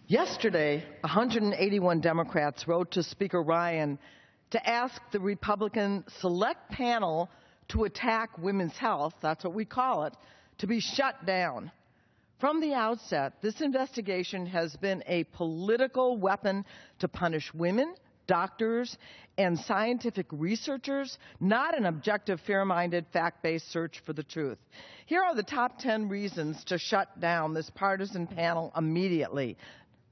Yesterday, 181 Democrats wrote to Speaker Ryan to ask the Republican Select Panel to attack women's health, that's what we call it, to be shut down. From the outset, this investigation has been a political weapon to punish women, doctors, and scientific researchers, not an objective, fair-minded, fact-based search for the truth. Here are the top 10 reasons to shut down this partisan panel immediately.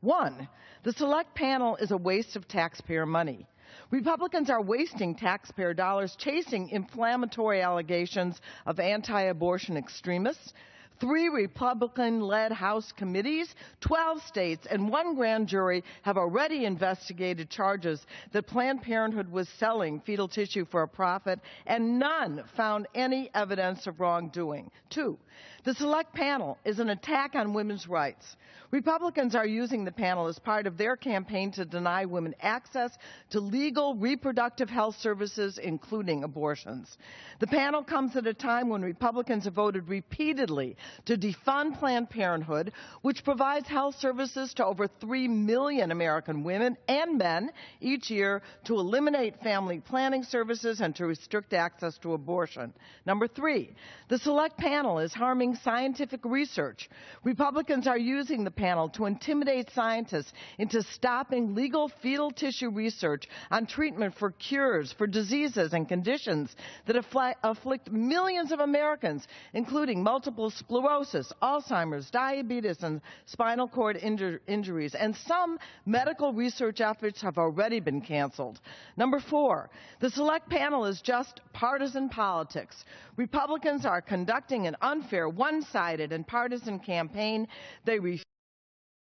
1, the Select Panel is a waste of taxpayer money. Republicans are wasting taxpayer dollars chasing inflammatory allegations of anti-abortion extremists. 3 Republican-led House committees, 12 states, and 1 grand jury have already investigated charges that Planned Parenthood was selling fetal tissue for a profit, and none found any evidence of wrongdoing. 2, the Select Panel is an attack on women's rights. Republicans are using the panel as part of their campaign to deny women access to legal reproductive health services, including abortions. The panel comes at a time when Republicans have voted repeatedly to defund Planned Parenthood, which provides health services to over 3 million American women and men each year, to eliminate family planning services and to restrict access to abortion. Number 3, the Select Panel is harming scientific research. Republicans are using the panel to intimidate scientists into stopping legal fetal tissue research on treatment for cures for diseases and conditions that afflict millions of Americans, including multiple sclerosis, Alzheimer's, diabetes, and spinal cord injuries. And some medical research efforts have already been canceled. Number 4, the Select Panel is just partisan politics. Republicans are conducting an unfair, one-sided, and partisan campaign. They refuse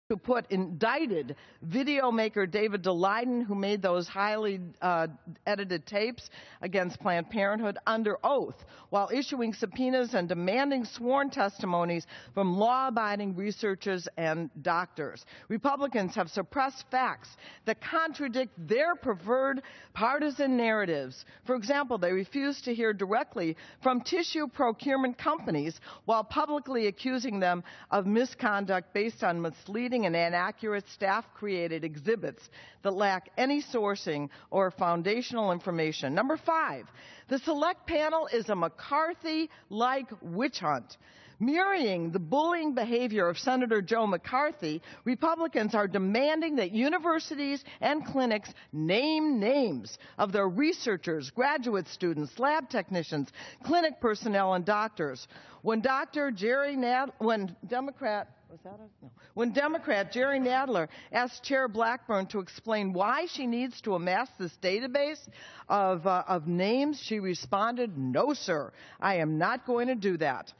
to put indicted video maker David Daleiden, who made those highly edited tapes against Planned Parenthood, under oath, while issuing subpoenas and demanding sworn testimonies from law-abiding researchers and doctors. Republicans have suppressed facts that contradict their preferred partisan narratives. For example, they refuse to hear directly from tissue procurement companies while publicly accusing them of misconduct based on misleading and inaccurate staff-created exhibits that lack any sourcing or foundational information. Number 5, the Select Panel is a McCarthy-like witch hunt. Mirroring the bullying behavior of Senator Joe McCarthy, Republicans are demanding that universities and clinics name names of their researchers, graduate students, lab technicians, clinic personnel, and doctors. When Democrat Jerry Nadler asked Chair Blackburn to explain why she needs to amass this database of names, she responded, "No, sir, I am not going to do that."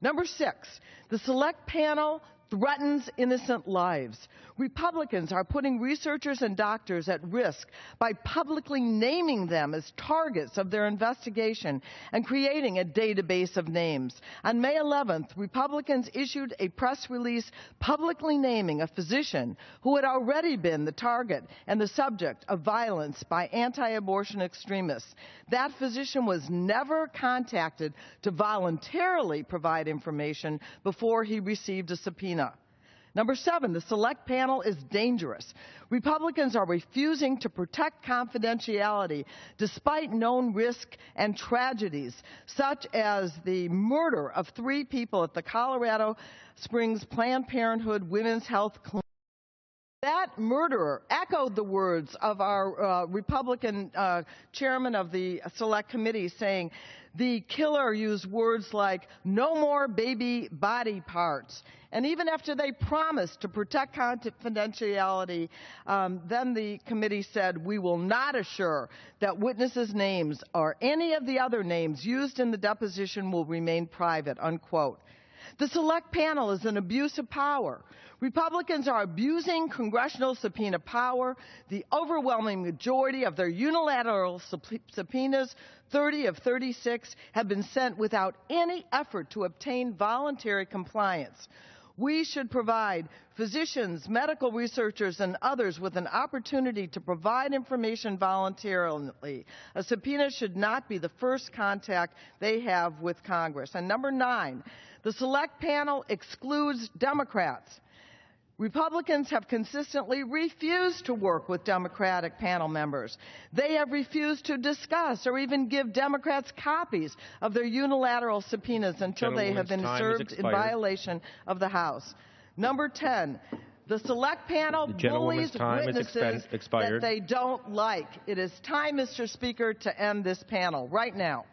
Number 6, the Select Panel threatens innocent lives. Republicans are putting researchers and doctors at risk by publicly naming them as targets of their investigation and creating a database of names. On May 11th, Republicans issued a press release publicly naming a physician who had already been the target and the subject of violence by anti-abortion extremists. That physician was never contacted to voluntarily provide information before he received a subpoena. Number 7, the Select Panel is dangerous. Republicans are refusing to protect confidentiality despite known risk and tragedies, such as the murder of 3 people at the Colorado Springs Planned Parenthood Women's Health Clinic. That murderer echoed the words of our Republican chairman of the Select Committee, saying the killer used words like "no more baby body parts." And even after they promised to protect confidentiality, then the committee said, "We will not assure that witnesses' names or any of the other names used in the deposition will remain private," unquote. The Select Panel is an abuse of power. Republicans are abusing congressional subpoena power. The overwhelming majority of their unilateral subpoenas, 30 of 36, have been sent without any effort to obtain voluntary compliance. We should provide physicians, medical researchers, and others with an opportunity to provide information voluntarily. A subpoena should not be the first contact they have with Congress. And number 9, the Select Panel excludes Democrats. Republicans have consistently refused to work with Democratic panel members. They have refused to discuss or even give Democrats copies of their unilateral subpoenas until they have been served in violation of the House. Number 10, the select panel bullies witnesses that they don't like. It is time, Mr. Speaker, to end this panel right now.